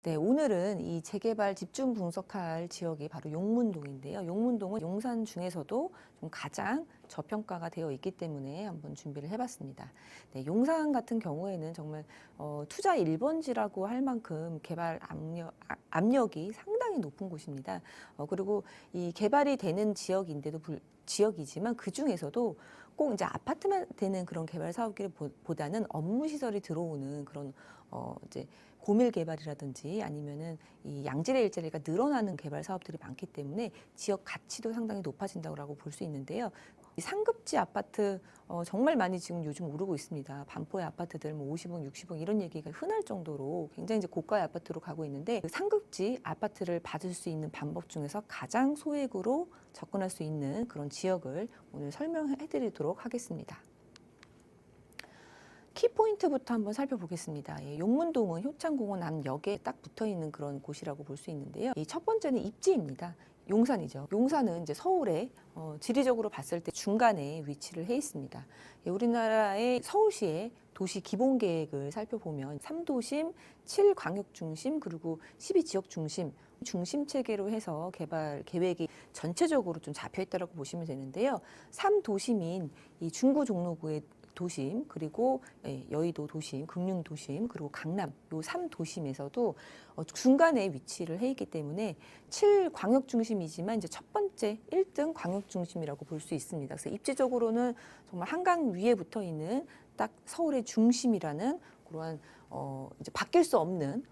네, 오늘은 이 재개발 집중 분석할 지역이 바로 용문동인데요. 용문동은 용산 중에서도 좀 가장 저평가가 되어 있기 때문에 한번 준비를 해봤습니다. 네, 용산 같은 경우에는 정말 투자 1번지라고 할 만큼 개발 압력이 상당히 높은 곳입니다. 그리고 이 개발이 되는 지역이지만 그 중에서도 꼭 이제 아파트만 되는 그런 개발 사업기보다는 업무 시설이 들어오는 그런 이제 고밀 개발이라든지 아니면은 이 양질의 일자리가 늘어나는 개발 사업들이 많기 때문에 지역 가치도 상당히 높아진다고 볼 수 있는데요. 이 상급지 아파트 정말 많이 지금 요즘 오르고 있습니다. 반포의 아파트들 뭐 50억, 60억 이런 얘기가 흔할 정도로 굉장히 이제 고가의 아파트로 가고 있는데 그 상급지 아파트를 받을 수 있는 방법 중에서 가장 소액으로 접근할 수 있는 그런 지역을 오늘 설명해 드리도록 하겠습니다. 키포인트부터 한번 살펴보겠습니다. 예, 용문동은 효창공원 앞역에 딱 붙어 있는 그런 곳이라고 볼 수 있는데요. 이 첫 번째는 입지입니다. 용산이죠. 용산은 이제 서울에 지리적으로 봤을 때 중간에 위치를 해 있습니다. 예, 우리나라의 서울시의 도시 기본 계획을 살펴보면 3도심, 7광역중심, 그리고 12지역중심 중심 체계로 해서 개발 계획이 전체적으로 좀 잡혀 있다고 보시면 되는데요. 3도심인 이 중구 종로구의 도심, 그리고 여의도 도심, 금융 도심, 그리고 강남 요 3도심에서도 중간에 위치를 해 있기 때문에 7광역 중심이지만 이제 첫 번째 1등 광역 중심이라고 볼 수 있습니다. 그래서 입지적으로는 정말 한강 위에 붙어 있는 딱 서울의 중심이라는 그러한 이제 바뀔 수 없는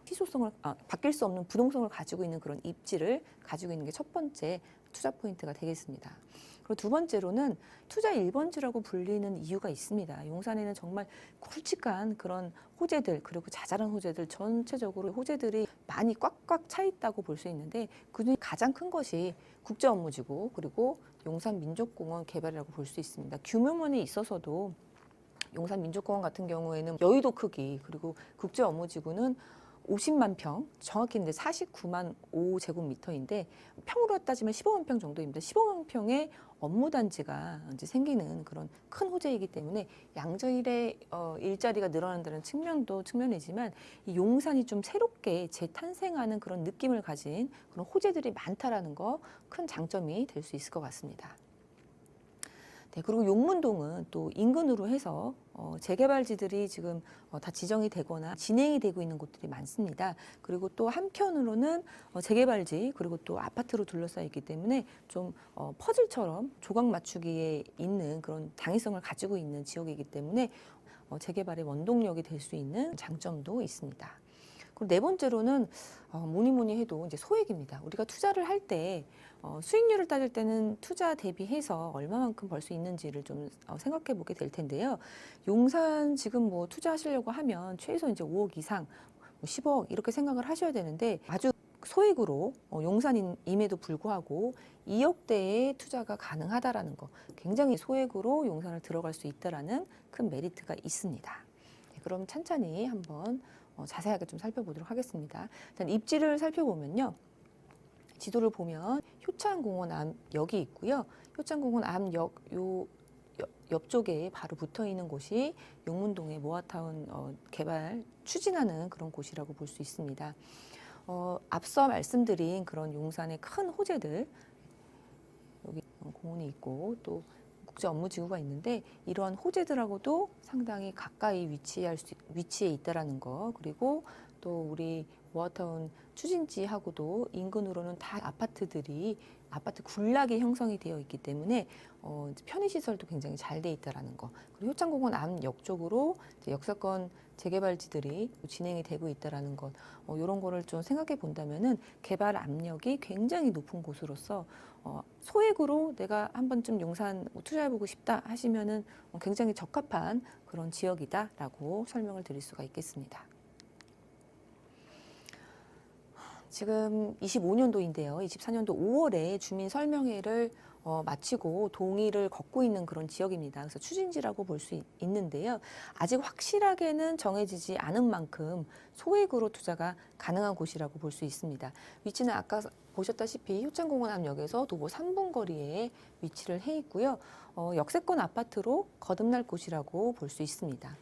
바뀔 수 없는 부동성을 가지고 있는 그런 입지를 가지고 있는 게 첫 번째 투자 포인트가 되겠습니다. 그리고 두 번째로는 투자 1번지라고 불리는 이유가 있습니다. 용산에는 정말 굵직한 그런 호재들, 그리고 자잘한 호재들, 전체적으로 호재들이 많이 꽉꽉 차 있다고 볼 수 있는데 그중에 가장 큰 것이 국제업무지구 그리고 용산민족공원 개발이라고 볼 수 있습니다. 규모면에 있어서도 용산민족공원 같은 경우에는 여의도 크기, 그리고 국제업무지구는 50만 평, 정확히 이제 49만 5제곱미터인데 평으로 따지면 15만 평 정도입니다. 15만 평의 업무단지가 이제 생기는 그런 큰 호재이기 때문에 양질의 일자리가 늘어난다는 측면이지만 이 용산이 좀 새롭게 재탄생하는 그런 느낌을 가진 그런 호재들이 많다라는 거 큰 장점이 될 수 있을 것 같습니다. 네, 그리고 용문동은 또 인근으로 해서 재개발지들이 지금 다 지정이 되거나 진행이 되고 있는 곳들이 많습니다. 그리고 또 한편으로는 재개발지 그리고 또 아파트로 둘러싸여 있기 때문에 좀 퍼즐처럼 조각 맞추기에 있는 그런 당위성을 가지고 있는 지역이기 때문에 재개발의 원동력이 될 수 있는 장점도 있습니다. 그리고 네 번째로는 뭐니 해도 이제 소액입니다. 우리가 투자를 할 때 수익률을 따질 때는 투자 대비해서 얼마만큼 벌 수 있는지를 좀 생각해 보게 될 텐데요. 용산 지금 뭐 투자하시려고 하면 최소 이제 5억 이상, 10억 이렇게 생각을 하셔야 되는데 아주 소액으로 용산임에도 불구하고 2억대의 투자가 가능하다라는 거, 굉장히 소액으로 용산을 들어갈 수 있다라는 큰 메리트가 있습니다. 네, 그럼 찬찬히 한번 자세하게 좀 살펴보도록 하겠습니다. 일단 입지를 살펴보면요. 지도를 보면 효창공원 앞역이 있고요. 효창공원 앞역 옆쪽에 바로 붙어 있는 곳이 용문동의 모아타운 개발 추진하는 그런 곳이라고 볼 수 있습니다. 앞서 말씀드린 그런 용산의 큰 호재들, 여기 공원이 있고 또 국제업무지구가 있는데 이러한 호재들하고도 상당히 가까이 위치해 있다라는 거, 그리고 또 우리 모아타운 추진지하고도 인근으로는 다 아파트 군락이 형성이 되어 있기 때문에 편의시설도 굉장히 잘 돼 있다라는 거, 그리고 효창공원 앞역 쪽으로 역사권 재개발지들이 진행이 되고 있다라는 것, 이런 거를 좀 생각해 본다면은 개발 압력이 굉장히 높은 곳으로서 소액으로 내가 한 번쯤 용산 투자해보고 싶다 하시면은 굉장히 적합한 그런 지역이다라고 설명을 드릴 수가 있겠습니다. 지금 25년도인데요. 24년도 5월에 주민 설명회를 마치고 동의를 걷고 있는 그런 지역입니다. 그래서 추진지라고 볼 수 있는데요. 아직 확실하게는 정해지지 않은 만큼 소액으로 투자가 가능한 곳이라고 볼 수 있습니다. 위치는 아까 보셨다시피 효창공원 앞역에서 도보 3분 거리에 위치를 해 있고요. 역세권 아파트로 거듭날 곳이라고 볼 수 있습니다.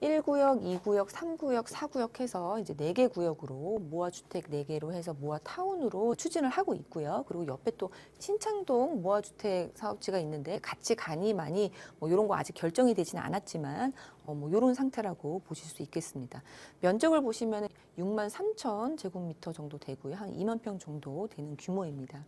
1구역, 2구역, 3구역, 4구역 해서 이제 4개 구역으로 모아주택 4개로 해서 모아타운으로 추진을 하고 있고요. 그리고 옆에 또 신창동 모아주택 사업지가 있는데 같이 가니 많이 뭐 이런 거 아직 결정이 되지는 않았지만 뭐 이런 상태라고 보실 수 있겠습니다. 면적을 보시면 6만 3천 제곱미터 정도 되고요. 한 2만 평 정도 되는 규모입니다.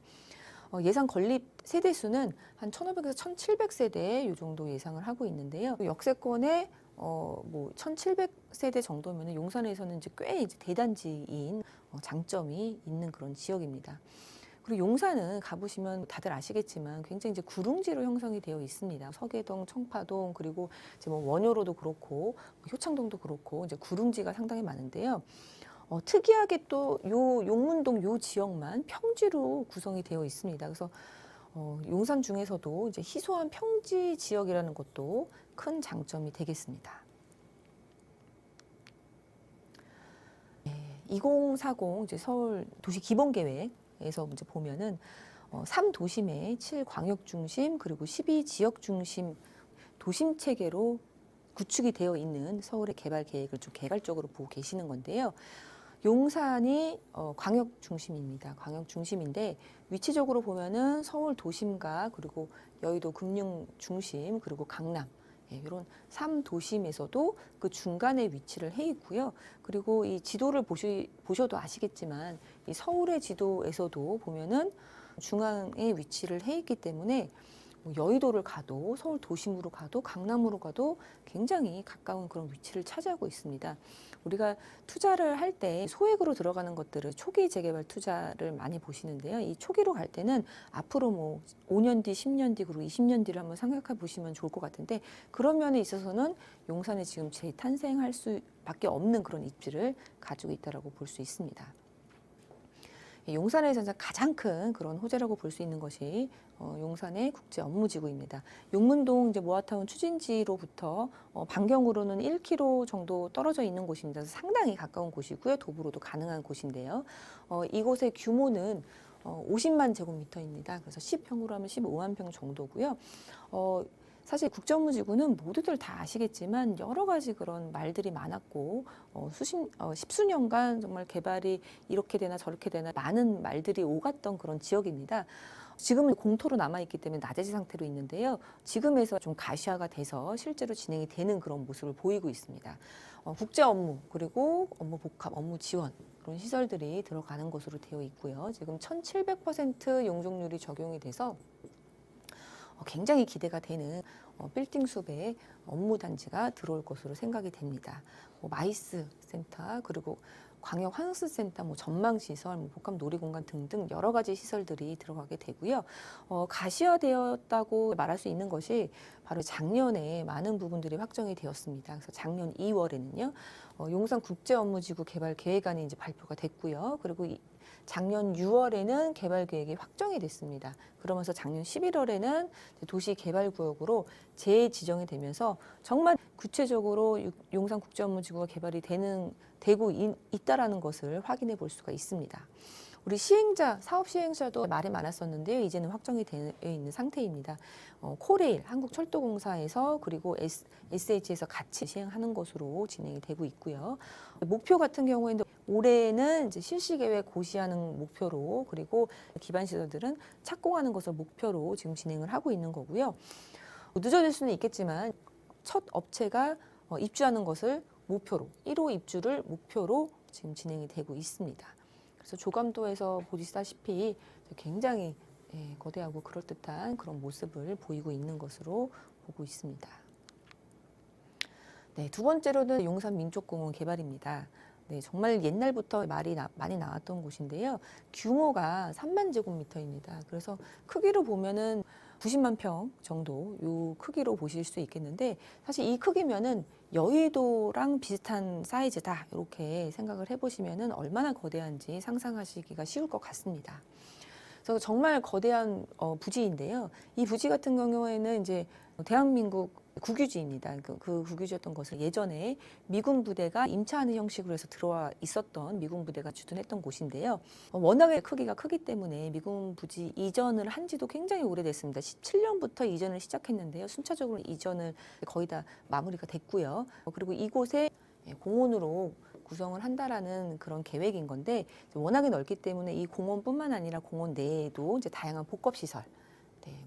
예상 건립 세대 수는 한 1,500에서 1,700세대 이 정도 예상을 하고 있는데요. 역세권에 뭐 1,700세대 정도면 용산에서는 이제 꽤 이제 대단지인 장점이 있는 그런 지역입니다. 그리고 용산은 가보시면 다들 아시겠지만 굉장히 이제 구릉지로 형성이 되어 있습니다. 서계동, 청파동 그리고 이제 뭐 원효로도 그렇고 효창동도 그렇고 이제 구릉지가 상당히 많은데요. 특이하게 또 요 용문동 요 지역만 평지로 구성이 되어 있습니다. 그래서 용산 중에서도 이제 희소한 평지 지역이라는 것도 큰 장점이 되겠습니다. 2040 이제 서울 도시 기본 계획에서 이제 보면은 3도심의 7광역 중심 그리고 12지역 중심 도심 체계로 구축이 되어 있는 서울의 개발 계획을 좀 개괄적으로 보고 계시는 건데요. 용산이 광역 중심입니다. 광역 중심인데 위치적으로 보면은 서울 도심과 그리고 여의도 금융 중심 그리고 강남 이런 3도심에서도 그 중간에 위치를 해 있고요. 그리고 이 지도를 보셔도 아시겠지만 이 서울의 지도에서도 보면은 중앙에 위치를 해 있기 때문에 여의도를 가도 서울 도심으로 가도 강남으로 가도 굉장히 가까운 그런 위치를 차지하고 있습니다. 우리가 투자를 할 때 소액으로 들어가는 것들을 초기 재개발 투자를 많이 보시는데요. 이 초기로 갈 때는 앞으로 뭐 5년 뒤, 10년 뒤, 그리고 20년 뒤를 한번 생각해 보시면 좋을 것 같은데 그런 면에 있어서는 용산에 지금 재탄생할 수밖에 없는 그런 입지를 가지고 있다라고 볼 수 있습니다. 용산에서 가장 큰 그런 호재라고 볼 수 있는 것이 용산의 국제 업무지구입니다. 용문동 이제 모아타운 추진지로부터 반경으로는 1km 정도 떨어져 있는 곳입니다. 상당히 가까운 곳이고요. 도보로도 가능한 곳인데요. 이곳의 규모는 50만 제곱미터입니다. 그래서 10평으로 하면 15만 평 정도고요. 사실 국제업무지구는 모두들 다 아시겠지만 여러 가지 그런 말들이 많았고 십수년간 정말 개발이 이렇게 되나 저렇게 되나 많은 말들이 오갔던 그런 지역입니다. 지금은 공토로 남아있기 때문에 나대지 상태로 있는데요. 지금에서 좀 가시화가 돼서 실제로 진행이 되는 그런 모습을 보이고 있습니다. 국제 업무 그리고 업무 복합, 업무 지원 그런 시설들이 들어가는 것으로 되어 있고요. 지금 1,700% 용적률이 적용이 돼서 굉장히 기대가 되는 빌딩 숲의 업무 단지가 들어올 것으로 생각이 됩니다. 마이스 센터 그리고 광역 환스 센터, 전망시설, 복합 놀이공간 등등 여러 가지 시설들이 들어가게 되고요. 가시화되었다고 말할 수 있는 것이 바로 작년에 많은 부분들이 확정이 되었습니다. 그래서 작년 2월에는요, 용산 국제업무지구 개발 계획안이 이제 발표가 됐고요. 그리고 작년 6월에는 개발 계획이 확정이 됐습니다. 그러면서 작년 11월에는 도시개발구역으로 재지정이 되면서 정말 구체적으로 용산 국제업무지구가 개발이 되고 있다라는 것을 확인해 볼 수가 있습니다. 우리 사업 시행자도 말이 많았었는데요. 이제는 확정이 되어 있는 상태입니다. 코레일, 한국철도공사에서 그리고 SH에서 같이 시행하는 것으로 진행이 되고 있고요. 목표 같은 경우에는 올해는 이제 실시계획 고시하는 목표로 그리고 기반시설들은 착공하는 것을 목표로 지금 진행을 하고 있는 거고요. 늦어질 수는 있겠지만 첫 업체가 입주하는 것을 목표로 1호 입주를 목표로 지금 진행이 되고 있습니다. 그래서 조감도에서 보시다시피 굉장히 거대하고 그럴듯한 그런 모습을 보이고 있는 것으로 보고 있습니다. 네, 두 번째로는 용산 민족공원 개발입니다. 네, 정말 옛날부터 말이 많이 나왔던 곳인데요. 규모가 3만 제곱미터입니다. 그래서 크기로 보면은 90만 평 정도 요 크기로 보실 수 있겠는데 사실 이 크기면은 여의도랑 비슷한 사이즈다 이렇게 생각을 해보시면은 얼마나 거대한지 상상하시기가 쉬울 것 같습니다. 그래서 정말 거대한 부지인데요. 이 부지 같은 경우에는 이제 대한민국 국유지입니다. 그 국유지였던 것은 예전에 미군 부대가 임차하는 형식으로 해서 들어와 있었던 미군 부대가 주둔했던 곳인데요. 워낙에 크기가 크기 때문에 미군 부지 이전을 한 지도 굉장히 오래됐습니다. 17년부터 이전을 시작했는데요. 순차적으로 이전을 거의 다 마무리가 됐고요. 그리고 이곳에 공원으로 구성을 한다라는 그런 계획인 건데 워낙에 넓기 때문에 이 공원뿐만 아니라 공원 내에도 이제 다양한 복합시설,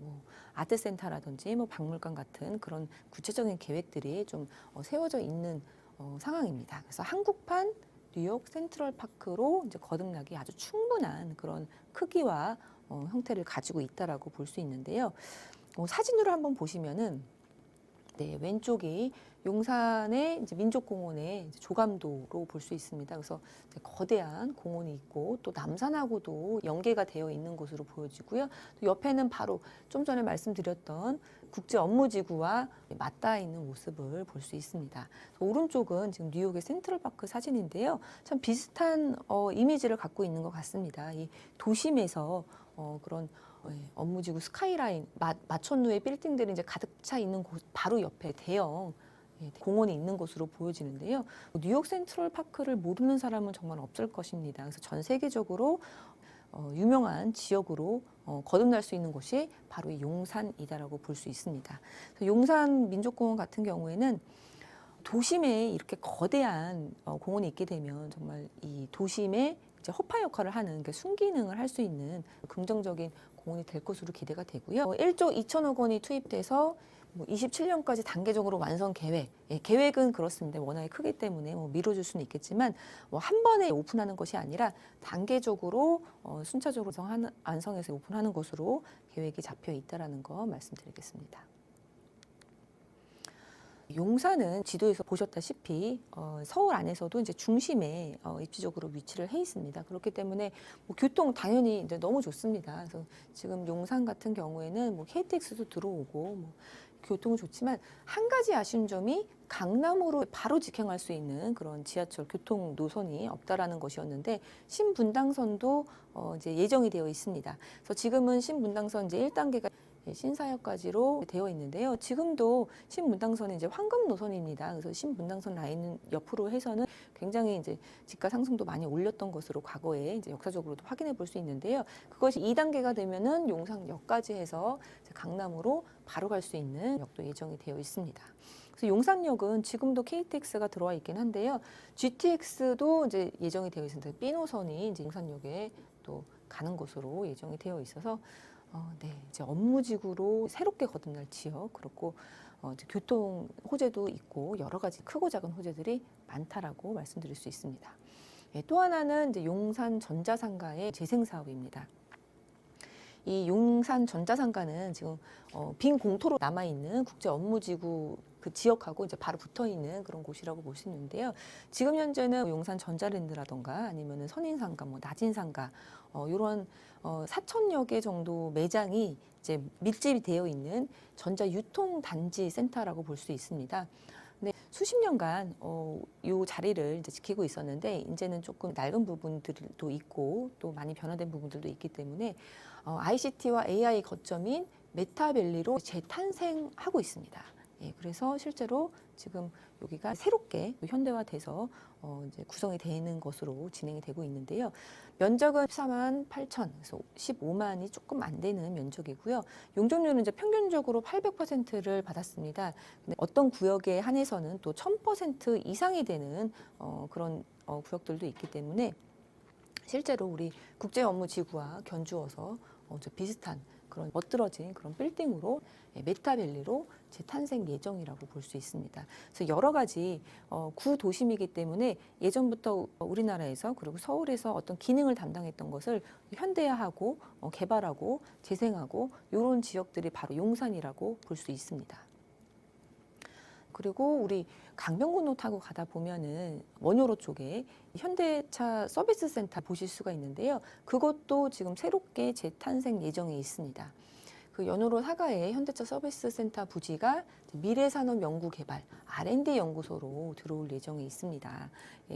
뭐 아트센터라든지 뭐 박물관 같은 그런 구체적인 계획들이 좀 세워져 있는 상황입니다. 그래서 한국판 뉴욕 센트럴파크로 이제 거듭나기 아주 충분한 그런 크기와 형태를 가지고 있다라고 볼 수 있는데요. 사진으로 한번 보시면은 왼쪽이 용산의 이제 민족공원의 이제 조감도로 볼 수 있습니다. 그래서 이제 거대한 공원이 있고 또 남산하고도 연계가 되어 있는 곳으로 보여지고요. 또 옆에는 바로 좀 전에 말씀드렸던 국제업무지구와 맞닿아 있는 모습을 볼 수 있습니다. 오른쪽은 지금 뉴욕의 센트럴파크 사진인데요. 참 비슷한 이미지를 갖고 있는 것 같습니다. 이 도심에서 그런 업무지구 스카이라인 마천루의 빌딩들이 이제 가득 차 있는 곳 바로 옆에 대형 공원이 있는 곳으로 보여지는데요. 뉴욕 센트럴파크를 모르는 사람은 정말 없을 것입니다. 그래서 전 세계적으로 유명한 지역으로 거듭날 수 있는 곳이 바로 이 용산이다라고 볼 수 있습니다. 용산 민족공원 같은 경우에는 도심에 이렇게 거대한 공원이 있게 되면 정말 이 도심의 이제 허파 역할을 하는 그러니까 순기능을 할 수 있는 긍정적인 공원이 될 것으로 기대가 되고요. 1조 2천억 원이 투입돼서 27년까지 단계적으로 완성 계획. 계획은 그렇습니다. 워낙에 크기 때문에 미뤄줄 수는 있겠지만 한 번에 오픈하는 것이 아니라 단계적으로 순차적으로 완성해서 오픈하는 것으로 계획이 잡혀 있다라는 거 말씀드리겠습니다. 용산은 지도에서 보셨다시피 서울 안에서도 이제 중심에 입지적으로 위치를 해 있습니다. 그렇기 때문에 교통 당연히 이제 너무 좋습니다. 그래서 지금 용산 같은 경우에는 KTX도 들어오고 교통은 좋지만 한 가지 아쉬운 점이 강남으로 바로 직행할 수 있는 그런 지하철 교통 노선이 없다라는 것이었는데 신분당선도 이제 예정이 되어 있습니다. 그래서 지금은 신분당선 이제 1단계가 신사역까지로 되어 있는데요. 지금도 신분당선은 이제 황금 노선입니다. 그래서 신분당선 라인 옆으로 해서는 굉장히 이제 집가 상승도 많이 올렸던 것으로 과거에 이제 역사적으로도 확인해 볼 수 있는데요. 그것이 2단계가 되면은 용산역까지 해서 강남으로 바로 갈 수 있는 역도 예정이 되어 있습니다. 그래서 용산역은 지금도 KTX가 들어와 있긴 한데요. GTX도 이제 예정이 되어 있습니다. B 노선이 이제 용산역에 또 가는 것으로 예정이 되어 있어서 이제 업무지구로 새롭게 거듭날 지역, 그렇고 이제 교통 호재도 있고 여러 가지 크고 작은 호재들이 많다라고 말씀드릴 수 있습니다. 또 하나는 이제 용산 전자상가의 재생 사업입니다. 이 용산 전자상가는 지금 빈 공터로 남아 있는 국제 업무지구 그 지역하고 이제 바로 붙어 있는 그런 곳이라고 볼 수 있는데요. 지금 현재는 용산 전자랜드라던가 아니면은 선인상가, 나진상가 이런 4,000여 개 정도 매장이 이제 밀집이 되어 있는 전자 유통 단지 센터라고 볼 수 있습니다. 근데 수십 년간 이 자리를 이제 지키고 있었는데 이제는 조금 낡은 부분들도 있고 또 많이 변화된 부분들도 있기 때문에 ICT와 AI 거점인 메타밸리로 재탄생하고 있습니다. 그래서 실제로 지금 여기가 새롭게 현대화돼서 이제 구성이 되는 것으로 진행이 되고 있는데요. 면적은 14만 8천, 그래서 15만이 조금 안 되는 면적이고요. 용적률은 이제 평균적으로 800%를 받았습니다. 근데 어떤 구역에 한해서는 또 1000% 이상이 되는 그런 구역들도 있기 때문에 실제로 우리 국제업무지구와 견주어서 비슷한 그런 멋들어진 그런 빌딩으로 메타밸리로 재탄생 예정이라고 볼 수 있습니다. 그래서 여러 가지 구도심이기 때문에 예전부터 우리나라에서 그리고 서울에서 어떤 기능을 담당했던 것을 현대화하고 개발하고 재생하고 이런 지역들이 바로 용산이라고 볼 수 있습니다. 그리고 우리 강변북로 타고 가다 보면은 원효로 쪽에 현대차 서비스 센터 보실 수가 있는데요. 그것도 지금 새롭게 재탄생 예정에 있습니다. 그 연호로 사가의 현대차 서비스 센터 부지가 미래산업연구개발 R&D 연구소로 들어올 예정에 있습니다.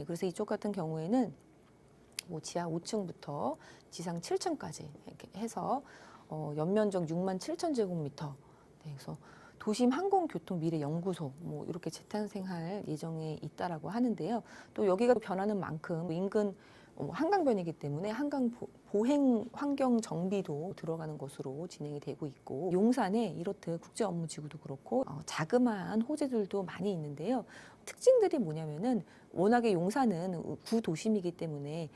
그래서 이쪽 같은 경우에는 지하 5층부터 지상 7층까지 이렇게 해서 연면적 6만 7천 제곱미터. 그래서 도심 항공교통미래연구소 뭐 이렇게 재탄생할 예정에 있다라고 하는데요. 또 여기가 변하는 만큼 인근 한강변이기 때문에 한강 보행 환경 정비도 들어가는 것으로 진행이 되고 있고, 용산에 이렇듯 국제업무지구도 그렇고 자그마한 호재들도 많이 있는데요. 특징들이 뭐냐면은 워낙에 용산은 구도심이기 때문에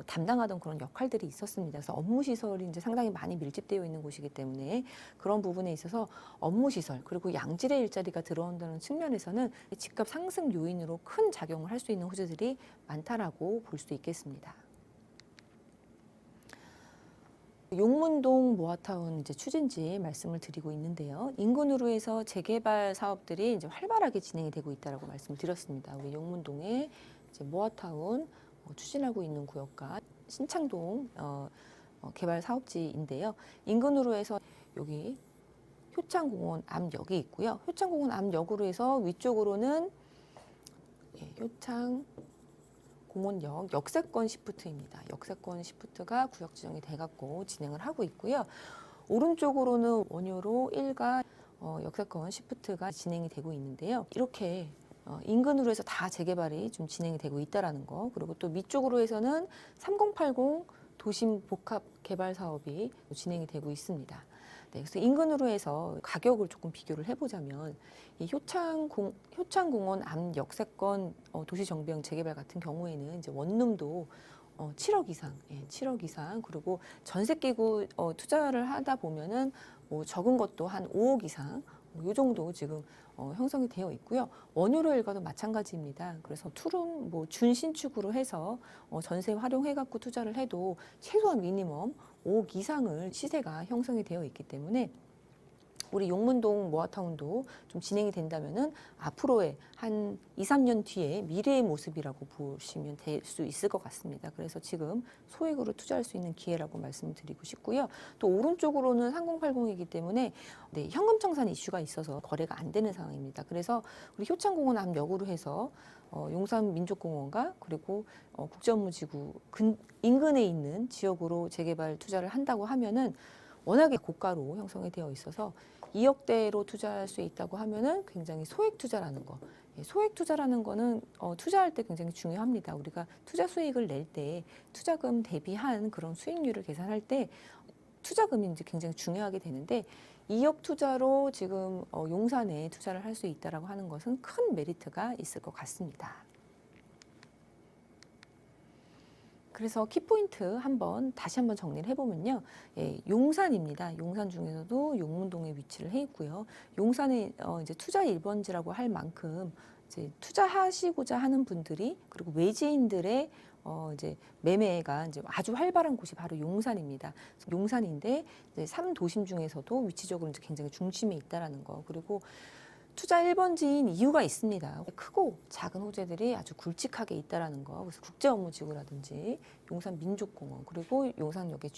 담당하던 그런 역할들이 있었습니다. 그래서 업무시설이 이제 상당히 많이 밀집되어 있는 곳이기 때문에 그런 부분에 있어서 업무시설 그리고 양질의 일자리가 들어온다는 측면에서는 집값 상승 요인으로 큰 작용을 할 수 있는 호재들이 많다라고 볼 수 있겠습니다. 용문동 모아타운 이제 추진지 말씀을 드리고 있는데요. 인근으로 해서 재개발 사업들이 이제 활발하게 진행이 되고 있다라고 말씀을 드렸습니다. 우리 용문동에 이제 모아타운 추진하고 있는 구역과 신창동 개발 사업지인데요. 인근으로 해서 여기 효창공원 앞역이 있고요. 효창공원 앞역으로 해서 위쪽으로는 효창공원역 역세권 시프트입니다. 역세권 시프트가 구역 지정이 돼갖고 진행을 하고 있고요. 오른쪽으로는 원효로 1가 역세권 시프트가 진행이 되고 있는데요. 이렇게 인근으로 해서 다 재개발이 좀 진행이 되고 있다라는 거. 그리고 또 밑쪽으로 해서는 3080 도심 복합 개발 사업이 진행이 되고 있습니다. 네, 그래서 인근으로 해서 가격을 조금 비교를 해보자면 이 효창공원 앞 역세권 도시정비형 재개발 같은 경우에는 이제 원룸도 7억 이상, 7억 이상, 그리고 전세 끼고 투자를 하다 보면은 뭐 적은 것도 한 5억 이상, 이 정도 지금 형성이 되어 있고요. 원효로 일가도 마찬가지입니다. 그래서 투룸 뭐 준신축으로 해서 전세 활용해 갖고 투자를 해도 최소한 미니멈 5억 이상을 시세가 형성이 되어 있기 때문에 우리 용문동 모아타운도 좀 진행이 된다면은 앞으로의 한 2, 3년 뒤에 미래의 모습이라고 보시면 될 수 있을 것 같습니다. 그래서 지금 소액으로 투자할 수 있는 기회라고 말씀을 드리고 싶고요. 또 오른쪽으로는 3080이기 때문에 현금 청산 이슈가 있어서 거래가 안 되는 상황입니다. 그래서 우리 효창공원 앞역으로 해서 용산민족공원과 그리고 국제업무지구 인근에 있는 지역으로 재개발 투자를 한다고 하면은 워낙에 고가로 형성이 되어 있어서 2억대로 투자할 수 있다고 하면은 굉장히 소액 투자라는 거. 소액 투자라는 거는 투자할 때 굉장히 중요합니다. 우리가 투자 수익을 낼 때 투자금 대비한 그런 수익률을 계산할 때 투자금이 이제 굉장히 중요하게 되는데 2억 투자로 지금 용산에 투자를 할 수 있다라고 하는 것은 큰 메리트가 있을 것 같습니다. 그래서 키포인트 다시 한번 정리를 해보면요. 용산입니다. 용산 중에서도 용문동에 위치를 해 있고요. 용산에 이제 투자 1번지라고 할 만큼 이제 투자하시고자 하는 분들이 그리고 외지인들의 이제 매매가 이제 아주 활발한 곳이 바로 용산입니다. 용산인데 이제 3도심 중에서도 위치적으로 이제 굉장히 중심에 있다라는 거. 그리고 투자 1번지인 이유가 있습니다. 크고 작은 호재들이 아주 굵직하게 있다라는 거. 그래서 국제업무지구라든지 용산민족공원 그리고 용산역의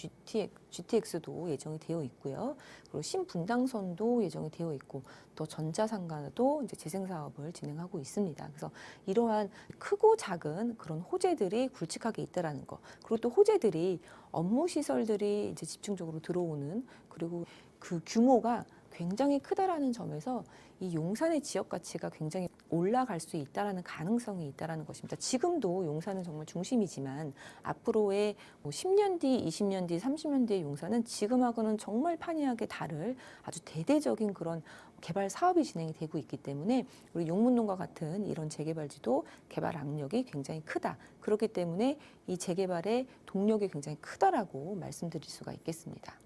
GTX도 예정이 되어 있고요. 그리고 신분당선도 예정이 되어 있고 또 전자상가도 이제 재생 사업을 진행하고 있습니다. 그래서 이러한 크고 작은 그런 호재들이 굵직하게 있다라는 거. 그리고 또 호재들이 업무 시설들이 이제 집중적으로 들어오는 그리고 그 규모가 굉장히 크다라는 점에서 이 용산의 지역 가치가 굉장히 올라갈 수 있다라는 가능성이 있다라는 것입니다. 지금도 용산은 정말 중심이지만 앞으로의 뭐 10년 뒤, 20년 뒤, 30년 뒤의 용산은 지금하고는 정말 판이하게 다를 아주 대대적인 그런 개발 사업이 진행이 되고 있기 때문에 우리 용문동과 같은 이런 재개발지도 개발 압력이 굉장히 크다. 그렇기 때문에 이 재개발의 동력이 굉장히 크다라고 말씀드릴 수가 있겠습니다.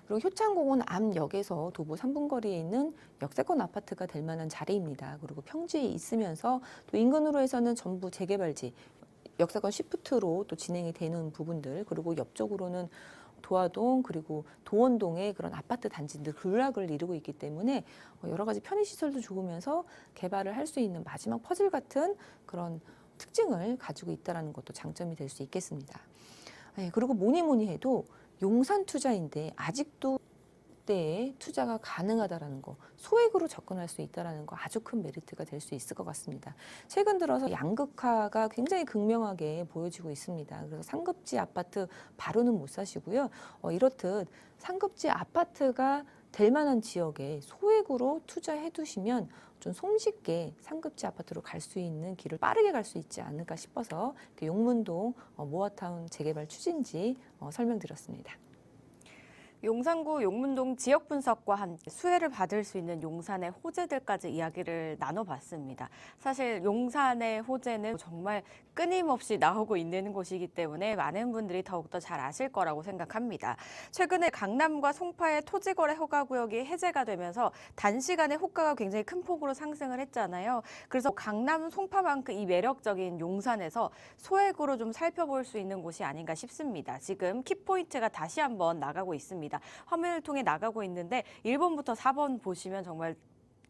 그리고 효창공원 앞역에서 도보 3분 거리에 있는 역세권 아파트가 될 만한 자리입니다. 그리고 평지에 있으면서 또 인근으로 해서는 전부 재개발지, 역세권 시프트로 또 진행이 되는 부분들, 그리고 옆쪽으로는 도화동 그리고 도원동의 그런 아파트 단지들 군락을 이루고 있기 때문에 여러 가지 편의시설도 좋으면서 개발을 할 수 있는 마지막 퍼즐 같은 그런 특징을 가지고 있다는 것도 장점이 될 수 있겠습니다. 그리고 뭐니 해도 용산 투자인데 아직도 때에 투자가 가능하다라는 거, 소액으로 접근할 수 있다라는 거 아주 큰 메리트가 될 수 있을 것 같습니다. 최근 들어서 양극화가 굉장히 극명하게 보여지고 있습니다. 그래서 상급지 아파트 바로는 못 사시고요. 이렇듯 상급지 아파트가 될 만한 지역에 소액으로 투자해 두시면 좀 손쉽게 상급지 아파트로 갈 수 있는 길을 빠르게 갈 수 있지 않을까 싶어서 용문동 모아타운 재개발 추진지 설명드렸습니다. 용산구 용문동 지역 분석과 함께 수혜를 받을 수 있는 용산의 호재들까지 이야기를 나눠봤습니다. 사실 용산의 호재는 정말 끊임없이 나오고 있는 곳이기 때문에 많은 분들이 더욱더 잘 아실 거라고 생각합니다. 최근에 강남과 송파의 토지거래 허가구역이 해제가 되면서 단시간에 호가가 굉장히 큰 폭으로 상승을 했잖아요. 그래서 강남, 송파만큼 이 매력적인 용산에서 소액으로 좀 살펴볼 수 있는 곳이 아닌가 싶습니다. 지금 키포인트가 다시 한번 나가고 있습니다. 화면을 통해 나가고 있는데 1번부터 4번 보시면 정말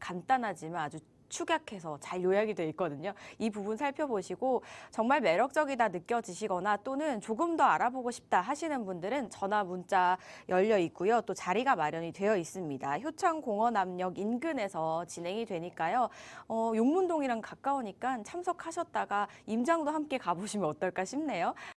간단하지만 아주 축약해서 잘 요약이 되어 있거든요. 이 부분 살펴보시고 정말 매력적이다 느껴지시거나 또는 조금 더 알아보고 싶다 하시는 분들은 전화 문자 열려 있고요. 또 자리가 마련이 되어 있습니다. 효창공원암역 인근에서 진행이 되니까요. 용문동이랑 가까우니까 참석하셨다가 임장도 함께 가보시면 어떨까 싶네요.